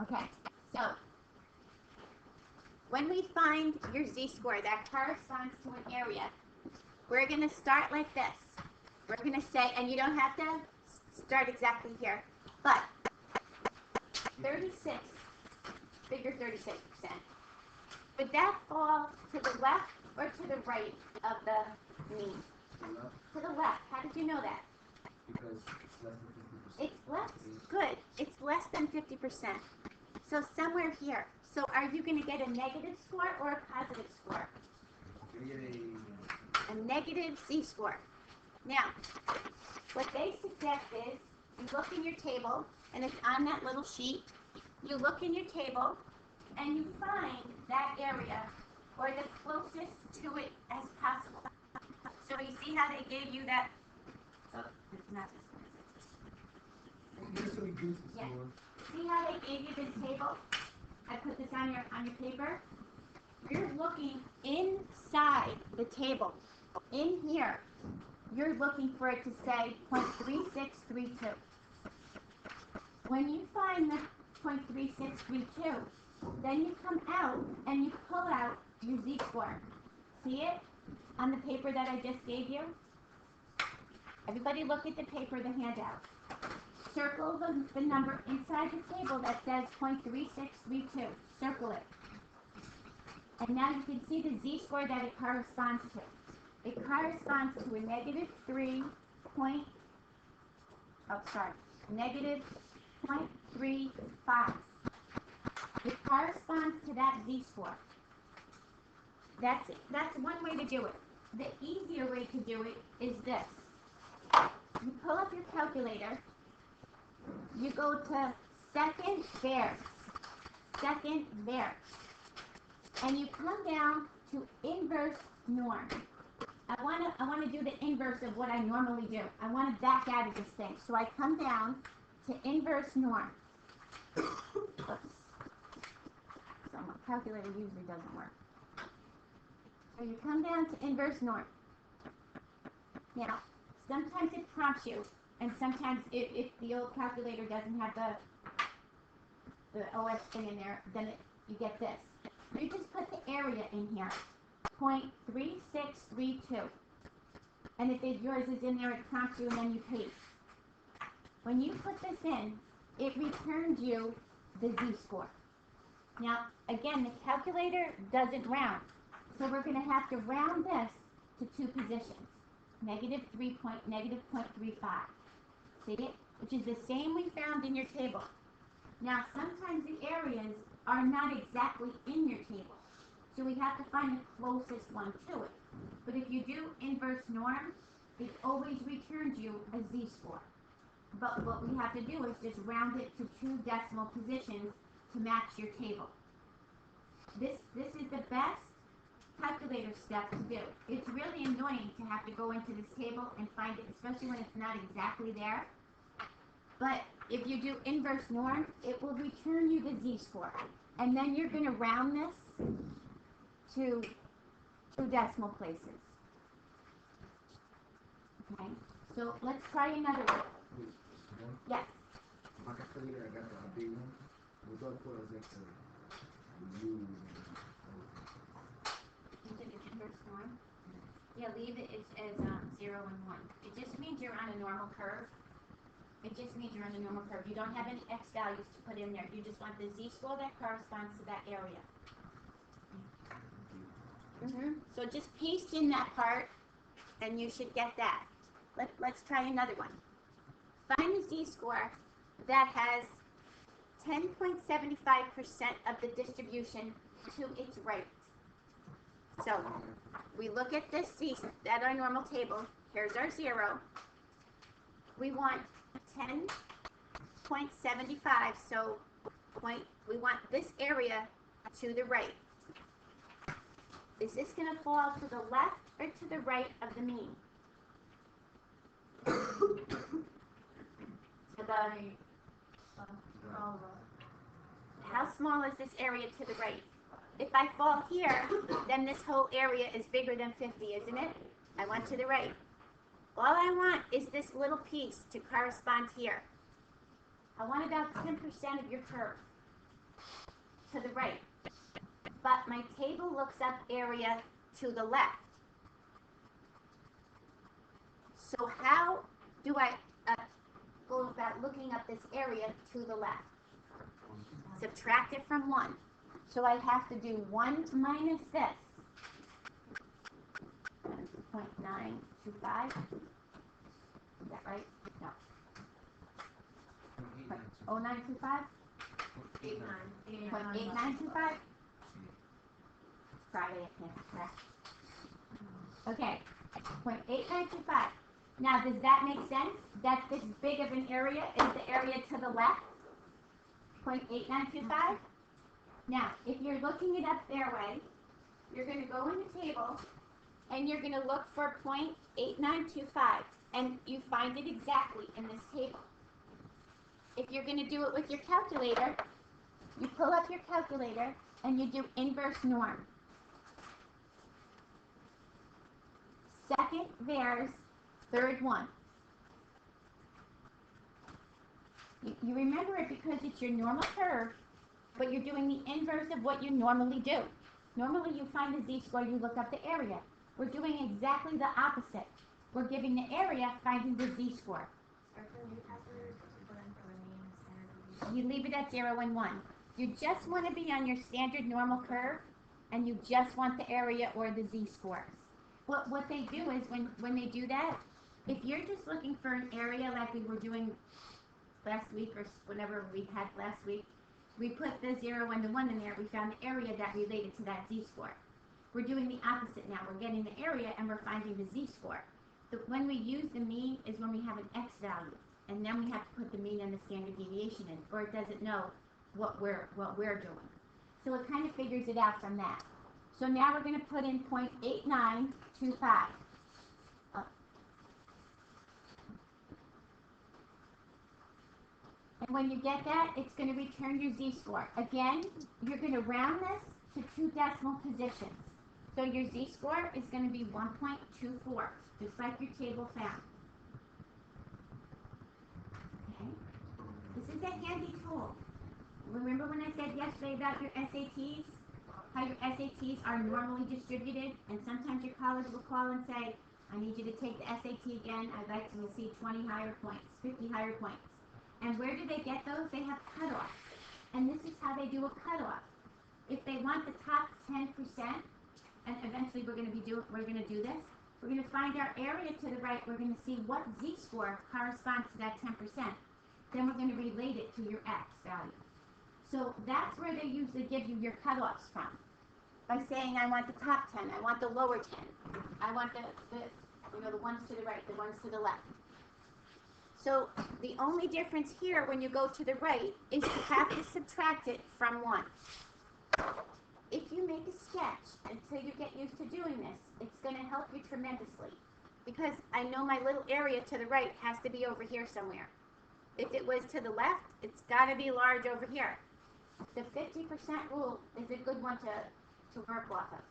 Okay, so when we find your z-score that corresponds to an area, we're going to start like this. We're going to say, and you don't have to start exactly here, but 36, figure 36%. Would that fall to the left or to the right of the mean? To the left. How did you know that? Because it's less than 50%. It's less, good. It's less than 50%. So somewhere here. So are you going to get a negative score or a positive score? A negative z-score. Now, what they suggest is you look in your table, and it's on that little sheet. You look in your table, and you find that area or the closest to it as possible. So you see how they gave you that? So it's not this one. Yeah. See how they gave you this table? I put this on your paper. You're looking inside the table. In here, you're looking for it to say 0.3632. When you find the 0.3632, then you come out and you pull out your z-score. See it on the paper that I just gave you? Everybody look at the paper, the handout. Circle the number inside the table that says 0.3632. Circle it. And now you can see the z-score that it corresponds to. It corresponds to a negative 0.35. It corresponds to that z-score. That's it. That's one way to do it. The easier way to do it is this. You pull up your calculator. You go to second var, and you come down to inverse norm. I want to do the inverse of what I normally do. I want to back out of this thing. So I come down to inverse norm. Oops. So my calculator usually doesn't work. So you come down to inverse norm. Now, sometimes it prompts you, and sometimes if the old calculator doesn't have the OS thing in there, then you get this. You just put the area in here, 0.3632. And if yours is in there, it prompts you, and then you paste. When you put this in, it returns you the z-score. Now, again, the calculator doesn't round. So we're going to have to round this to two positions, negative 0.35. See it? Which is the same we found in your table. Now, sometimes the areas are not exactly in your table. So we have to find the closest one to it. But if you do inverse norm, it always returns you a z-score. But what we have to do is just round it to two decimal positions to match your table. This is the best calculator step to do. It's really annoying to have to go into this table and find it, especially when it's not exactly there. But if you do inverse norm, it will return you the z-score. And then you're going to round this to two decimal places. Okay, so let's try another one. Yes? My calculator, I got the big one. We thought it was like You did an inverse norm? Yeah, leave it as 0 and 1. It just means you're on a normal curve. It just means you're on a normal curve. You don't have any x values to put in there. You just want the z-score that corresponds to that area. So just paste in that part, and you should get that. Let's try another one. Find the z-score that has 10.75% of the distribution to its right. So we look at this at our normal table. Here's our 0. We want 10.75, so we want this area to the right. Is this going to fall to the left or to the right of the mean? How small is this area to the right? If I fall here, then this whole area is bigger than 50, isn't it? I went to the right. All I want is this little piece to correspond here. I want about 10% of your curve. to the right, but my table looks up area to the left. So how do I go about looking up this area to the left? Subtract it from 1. So I have to do 1 minus this. 0.925. Is that right? No. 0.0925? 0.8925? Friday, I can't correct. Okay, 0.8925. Now, does that make sense? That this big of an area is the area to the left? 0.8925? Now, if you're looking it up their way, you're going to go in the table and you're going to look for 0.8925, and you find it exactly in this table. If you're going to do it with your calculator, you pull up your calculator and you do inverse norm. Second varies, third one. You remember it because it's your normal curve, but you're doing the inverse of what you normally do. Normally you find the z-score, you look up the area. We're doing exactly the opposite. We're giving the area, finding the z-score. You leave it at 0 and 1. You just want to be on your standard normal curve, and you just want the area or the z-scores. What they do is, when they do that, if you're just looking for an area like we were doing last week or whatever we had last week, we put the 0 and the 1 in there, we found the area that related to that z-score. We're doing the opposite now. We're getting the area and we're finding the z-score. When we use the mean is when we have an x value, and then we have to put the mean and the standard deviation in, or it doesn't know what we're doing. So it kind of figures it out from that. So now we're going to put in 0.8925. And when you get that, it's going to return your z-score. Again, you're going to round this to 2 decimal positions. So your z-score is going to be 1.24, just like your table found. Okay. This is a handy tool. Remember when I said yesterday about your SATs? How your SATs are normally distributed, and sometimes your college will call and say, I need you to take the SAT again. I'd like to receive 20 higher points, 50 higher points. And where do they get those? They have cutoffs. And this is how they do a cutoff. If they want the top 10%, and eventually we're going to do this, we're going to find our area to the right. We're going to see what z-score corresponds to that 10%. Then we're going to relate it to your x value. So that's where they usually give you your cutoffs from. By saying, I want the top 10, I want the lower 10, I want the ones to the right, the ones to the left. So the only difference here when you go to the right is you have to subtract it from 1. If you make a sketch until you get used to doing this, it's going to help you tremendously. Because I know my little area to the right has to be over here somewhere. If it was to the left, it's got to be large over here. The 50% rule is a good one to work off of.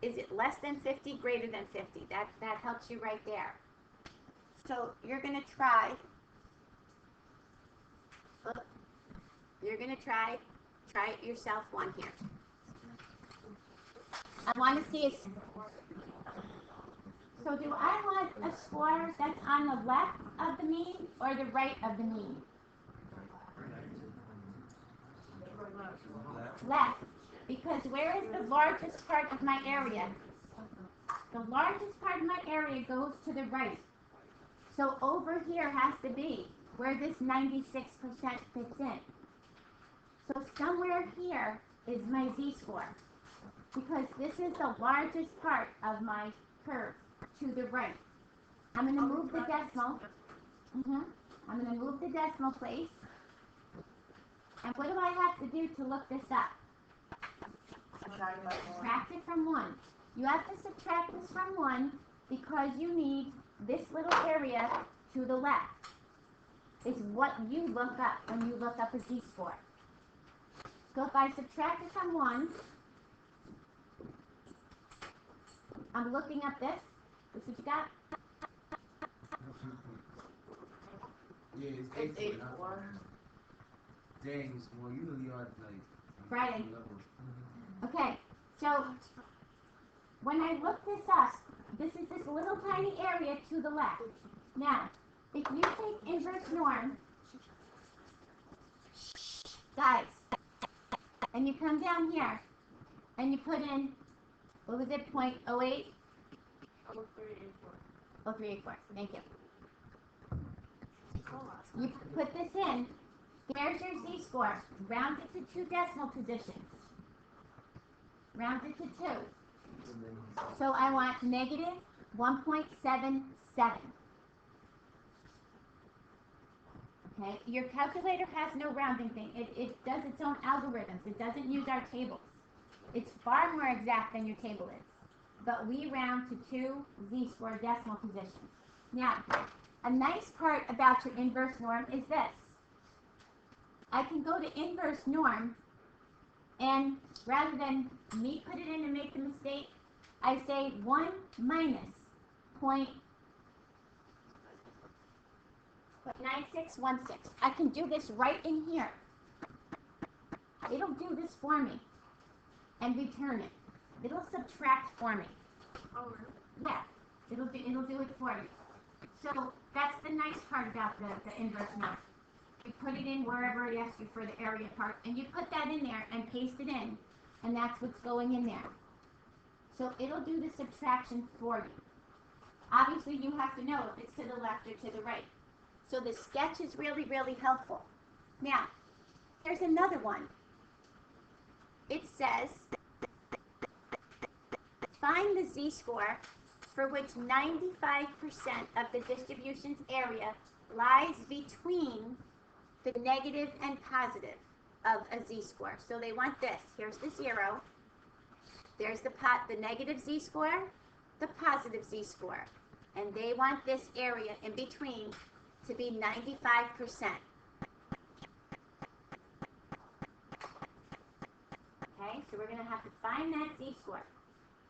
Is it less than 50, greater than 50? That helps you right there. So you're going to try. Try it yourself one here. I want to see it. So do I want a score that's on the left of the mean or the right of the mean? Left. Because where is the largest part of my area? The largest part of my area goes to the right. So over here has to be where this 96% fits in. So somewhere here is my z-score. Because this is the largest part of my curve to the right. I'm going to move the decimal. I'm going to move the decimal place. And what do I have to do to look this up? Subtract it from 1. You have to subtract this from 1 because you need this little area to the left. Is what you look up when you look up a z-score. So if I subtract it from 1, I'm looking up this. This is what you got? Yeah, it's 8-4. Dang, well, you really are like Friday. Okay, so when I look this up, this is this little tiny area to the left. Now, if you take inverse norm, guys, and you come down here, and you put in, what was it, 0.08? 0384. Thank you. You put this in, there's your z-score. Round it to 2 decimal positions. Round it to 2. So I want negative 1.77. Okay, your calculator has no rounding thing. It does its own algorithms. It doesn't use our tables. It's far more exact than your table is. But we round to 2 z-score decimal positions. Now, a nice part about your inverse norm is this. I can go to inverse norm, and rather than me put it in and make the mistake, I say 1 minus 0.9616. I can do this right in here. It'll do this for me and return it. It'll subtract for me. Oh, really? Yeah, it'll do it for you. So that's the nice part about the inverse norm. You put it in wherever it asks you for the area part, and you put that in there and paste it in, and that's what's going in there. So it'll do the subtraction for you. Obviously, you have to know if it's to the left or to the right. So the sketch is really, really helpful. Now, there's another one. It says, find the z-score for which 95% of the distribution's area lies between the negative and positive of a z-score. So they want this. Here's the 0. There's the negative z-score, the positive z-score. And they want this area in between to be 95%. Okay, so we're going to have to find that z-score.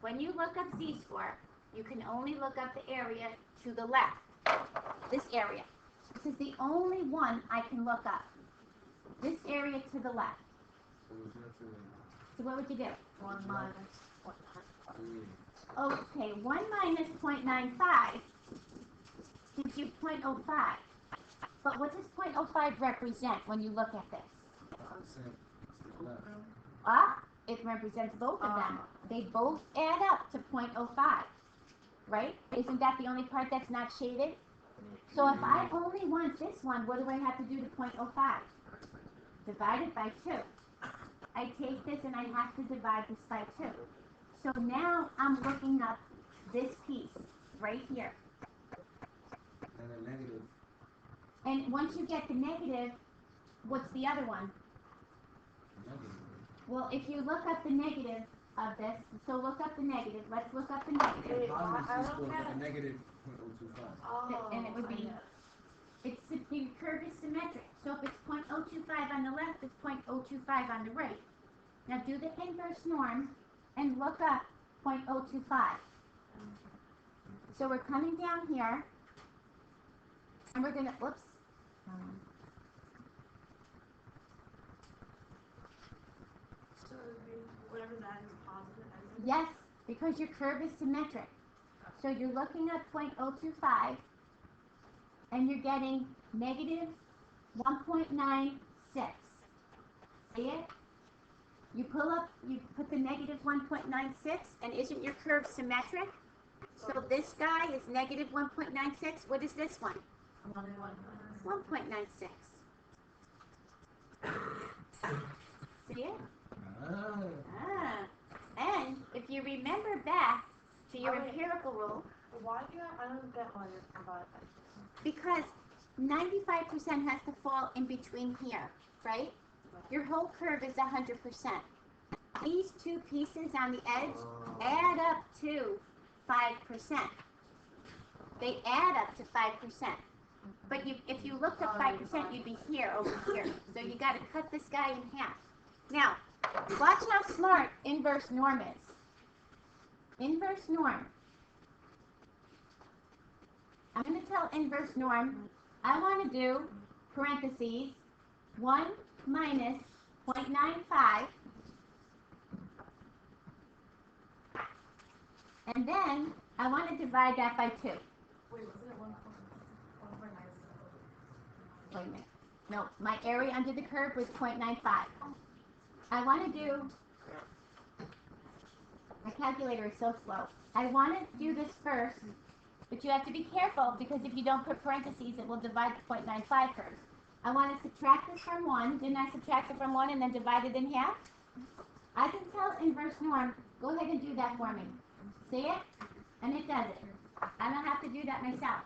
When you look up z-score, you can only look up the area to the left. This area. This is the only one I can look up. This area to the left. So what would you do? 1 minus 0.95. Okay, 1 minus 0.95 gives you 0.05. But what does 0.05 represent when you look at this? It represents both of them. They both add up to 0.05, right? Isn't that the only part that's not shaded? So if I only want this one, what do I have to do to 0.05? Divide it by 2. I take this and I have to divide this by 2. So now I'm looking up this piece right here. And a negative. And once you get the negative, what's the other one? Negative. Well, if you look up the negative of this, so look up the negative. Let's look up the negative. Wait, Positive I z-score don't get for it. the negative 0.025. Oh, And it would be, the curve is symmetric. So if it's 0.025 on the left, it's 0.025 on the right. Now do the inverse norm and look up 0.025. So we're coming down here, and we're gonna, whoops. So it would be whatever that is positive. Yes, because your curve is symmetric. So you're looking at 0.025, and you're getting negative 1.96. See it? You put the negative 1.96, and isn't your curve symmetric? So this guy is negative 1.96. What is this one? 1.96. See it? And if you remember back to your empirical rule, Why do I don't get why you're divided by 2? because 95% has to fall in between here, right? Your whole curve is 100%. These two pieces on the edge add up to 5%. They add up to 5%. But if you looked at 5%, you'd be here over here. So you got to cut this guy in half. Now, watch how smart inverse norm is. Inverse norm. I'm going to tell inverse norm, I want to do parentheses 1 minus 0.95 And then I want to divide that by 2. Wait, wasn't it 1.9? Wait a minute. No, my area under the curve was 0.95. I want to do, my calculator is so slow. I want to do this first, but you have to be careful because if you don't put parentheses, it will divide the 0.95 first. I want to subtract this from 1. Didn't I subtract it from 1 and then divide it in half? I can tell inverse norm. Go ahead and do that for me. See it? And it does it. I don't have to do that myself.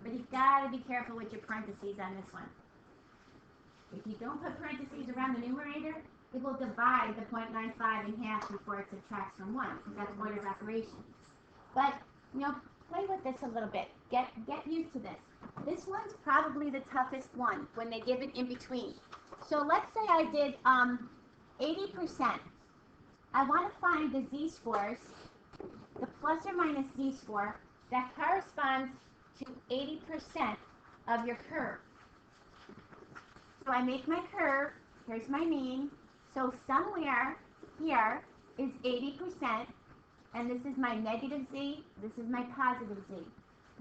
But you've got to be careful with your parentheses on this one. If you don't put parentheses around the numerator, it will divide the 0.95 in half before it subtracts from 1, because that's order of operations. But, play with this a little bit. Get used to this. This one's probably the toughest one when they give it in between. So let's say I did 80%. I want to find the z-scores, the plus or minus z-score, that corresponds to 80% of your curve. So I make my curve, here's my mean, so somewhere here is 80%, and this is my negative z, this is my positive z.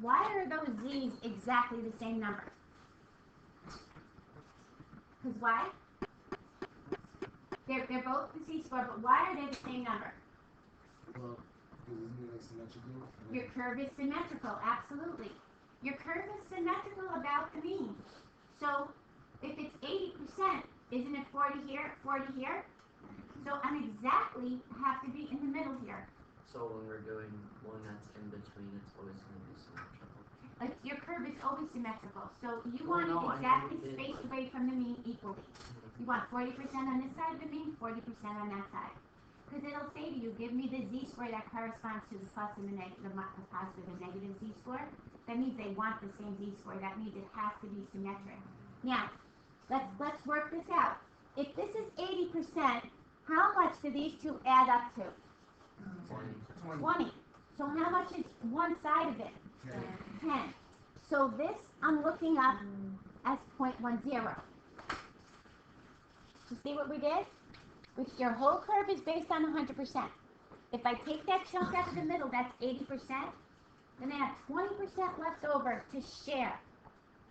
Why are those z's exactly the same number? Because why? They're both the z-score, but why are they the same number? Well, isn't it like symmetrical? Your curve is symmetrical, absolutely. Your curve is symmetrical about the mean. So if it's 80%, isn't it 40 here, 40 here? So I'm exactly have to be in the middle here. So when we're doing one that's in between, it's always going to be symmetrical. Like your curve is always symmetrical. So you Well, want no, it I exactly know it- spaced away from the mean equally. You want 40% on this side of the mean, 40% on that side. Because it'll say to you, give me the z-score that corresponds to the plus and the positive and negative z-score. That means they want the same z-score. That means it has to be symmetric. Now, let's work this out. If this is 80%, how much do these two add up to? 20. So how much is one side of it? 10. So this I'm looking up as 0.10. You see what we did? Which your whole curve is based on 100%. If I take that chunk out of the middle, that's 80%, then I have 20% left over to share.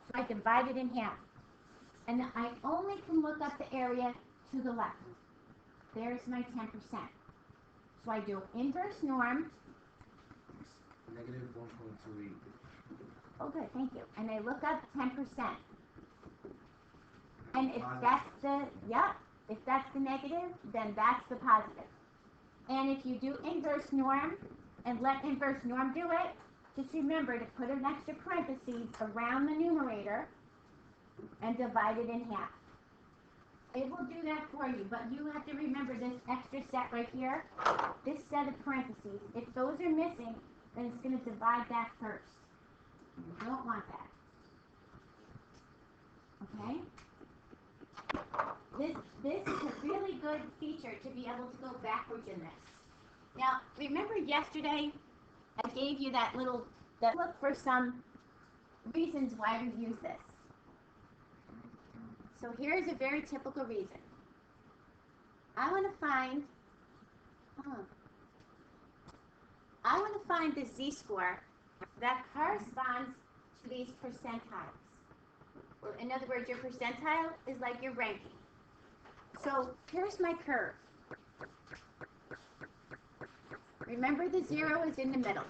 So I divide it in half. And I only can look up the area to the left. There's my 10%. So I do inverse norm. Negative 1.28. Oh, good, thank you. And I look up 10%. And if that's the negative, then that's the positive. And if you do inverse norm and let inverse norm do it, just remember to put an extra parentheses around the numerator and divide it in half. It will do that for you, but you have to remember this extra set right here, this set of parentheses. If those are missing, then it's going to divide that first. You don't want that. Okay? This is a really good feature to be able to go backwards in this. Now, remember yesterday I gave you that look for some reasons why we use this. So here's a very typical reason. I want to find the z-score that corresponds to these percentiles. Well, in other words, your percentile is like your ranking. So here's my curve. Remember the 0 is in the middle.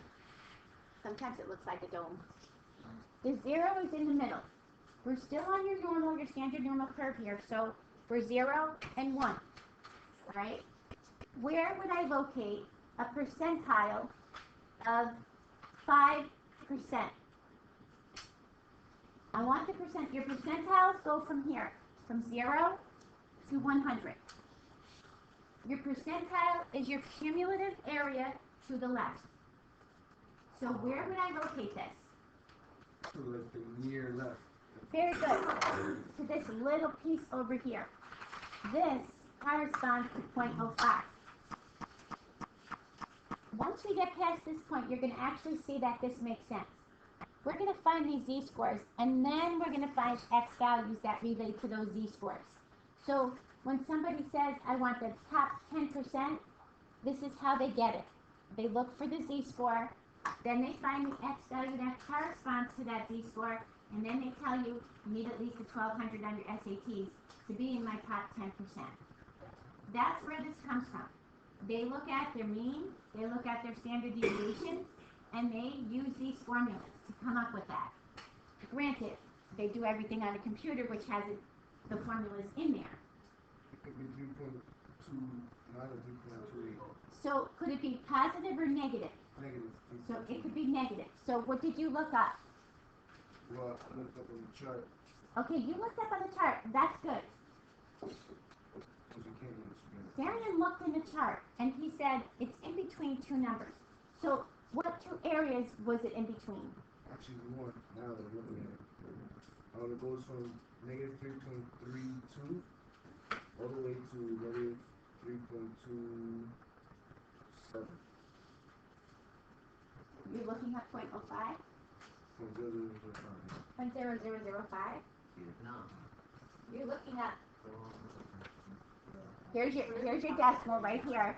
Sometimes it looks like a dome. The 0 is in the middle. We're still on your standard normal curve here, so we're 0 and 1, right? Where would I locate a percentile of 5%? I want your percentiles go from here, from 0 to 100. Your percentile is your cumulative area to the left. So where would I locate this? To like the near left. Very good. To this little piece over here. This corresponds to 0.05. Once we get past this point, you're going to actually see that this makes sense. We're going to find these z-scores, and then we're going to find x values that relate to those z-scores. So when somebody says, I want the top 10%, this is how they get it. they look for the z-score, then they find the x value that corresponds to that z-score, and then they tell you you need at least a 1200 on your SATs to be in my top 10%. That's where this comes from. They look at their mean, they look at their standard deviation, and they use these formulas to come up with that. Granted, they do everything on a computer, which has the formulas in there. It could be 3.29 or 3.28. So could it be positive or negative? Negative. So it could be negative. So what did you look up? Well, I looked up on the chart, Okay, you looked up on the chart. That's good. because you can't use it. Darian looked in the chart, and he said it's in between two numbers. So what two areas was it in between? Actually, one, now that I'm looking at it. It goes from negative 3.32 all the way to negative 3.27. You're looking at 0.05, From 0.0005. 0.0005. No. You're looking at, Go on. here's your decimal right here.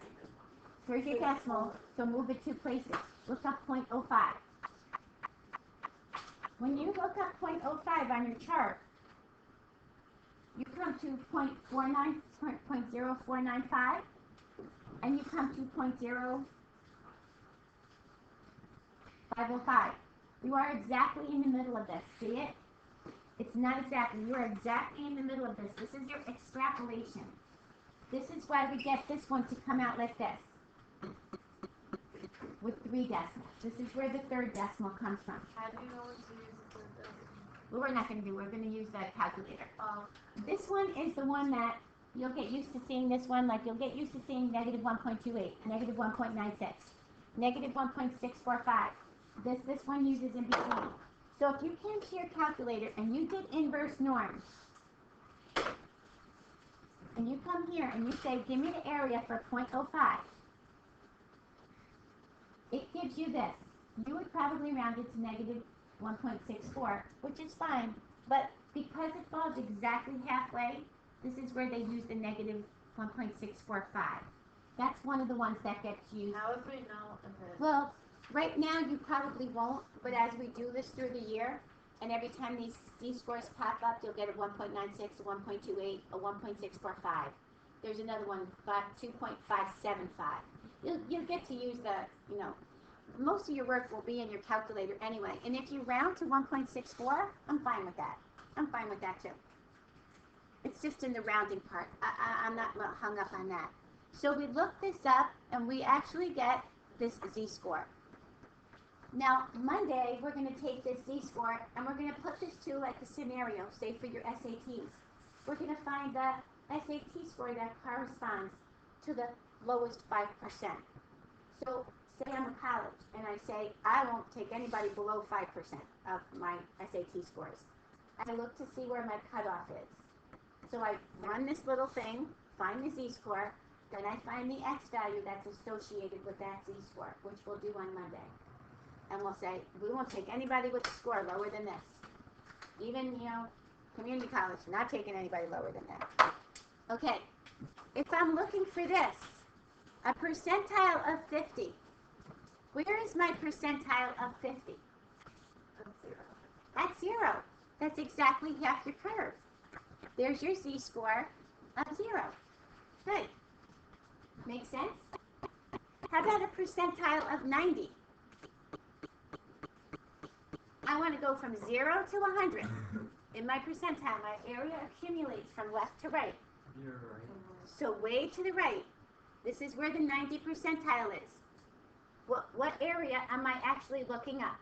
Here's your decimal, so move it 2 places. Look up 0.05. When you look up 0.05 on your chart, you come to 0.0495, and you come to 0.0505. You are exactly in the middle of this. See it? It's not exactly. You are exactly in the middle of this. This is your extrapolation. This is why we get this one to come out like this, with 3 decimals. This is where the third decimal comes from. How do you know what to use the third decimal? What we're not going to do, we're going to use the calculator. Oh, This one is the one that you'll get used to seeing. This one, like you'll get used to seeing negative 1.28, negative 1.96, negative 1.645. This one uses in between. So if you came to your calculator and you did inverse norms, and you come here and you say, give me the area for 0.05, it gives you this. You would probably round it to negative 1.64, which is fine, but because it falls exactly halfway, this is where they use the negative 1.645. That's one of the ones that gets used. how if we know if it? Well, right now you probably won't, but as we do this through the year, and every time these scores pop up, you'll get a 1.96, a 1.28, a 1.645. There's another one, 2.575. You'll get to use the, most of your work will be in your calculator anyway. And if you round to 1.64, I'm fine with that. I'm fine with that too. It's just in the rounding part. I'm not hung up on that. So we look this up, and we actually get this z-score. Now, Monday, we're going to take this z-score, and we're going to put this to like a scenario, say for your SATs. We're going to find the SAT score that corresponds to the lowest 5%. So, say I'm a college, and I say I won't take anybody below 5% of my SAT scores. I look to see where my cutoff is. So I run this little thing, find the z-score, then I find the x value that's associated with that z-score, which we'll do on Monday. And we'll say, we won't take anybody with a score lower than this. Even, community college, not taking anybody lower than that. Okay, if I'm looking for this, a percentile of 50, where is my percentile of 50? That's 0. That's exactly half your curve. There's your z-score of 0. Good. Make sense? How about a percentile of 90? I want to go from 0 to 100. In my percentile, my area accumulates from left to right. You're right. So way to the right. This is where the 90 percentile is. What area am I actually looking up?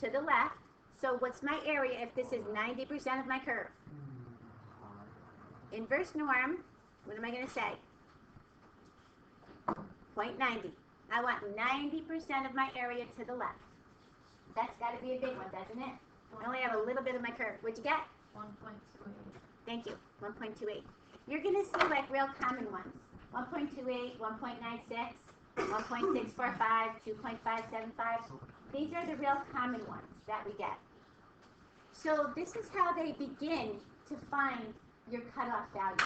To the left. So what's my area if this is 90% of my curve? Inverse norm, what am I going to say? 0.90. I want 90% of my area to the left. That's got to be a big one, doesn't it? I only have a little bit of my curve. What'd you get? 1.28. Thank you. 1.28. You're going to see like real common ones. 1.28, 1.96, 1.645, 2.575. These are the real common ones that we get. So this is how they begin to find your cutoff values.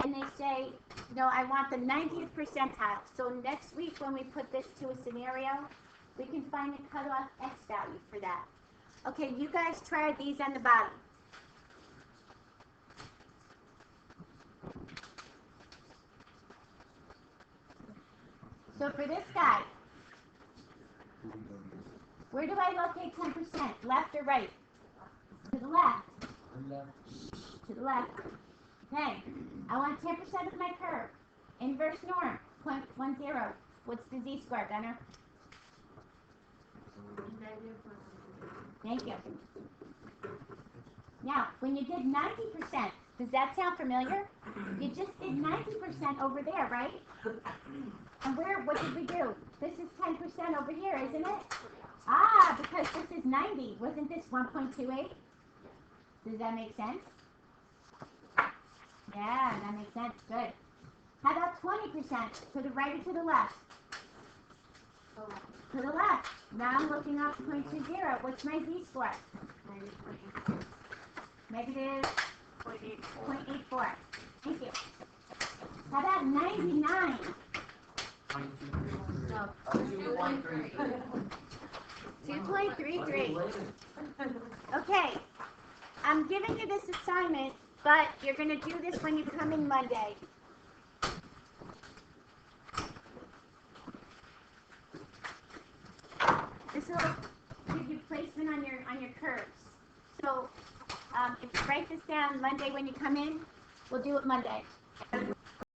and they say, no, I want the 90th percentile. So next week when we put this to a scenario, we can find a cutoff X value for that. Okay, you guys try these on the bottom. So for this guy, where do I locate 10%? Left or right? To the left. To the left. Okay, I want 10% of my curve. Inverse norm, 0.10. What's the z-square, Gunnar? Thank you. Now, when you did 90%, does that sound familiar? You just did 90% over there, right? And what did we do? This is 10% over here, isn't it? Ah, because this is 90. Wasn't this 1.28? Does that make sense? Yeah, that makes sense. Good. How about 20%? To the right or to the left? To the left. Now I'm looking up 0.20. What's my z-score? Negative 0.84. Thank you. How about 99? No. 2.33. Okay. I'm giving you this assignment, but you're going to do this when you come in Monday. This will give you placement on your curves. So if you write this down Monday when you come in, we'll do it Monday.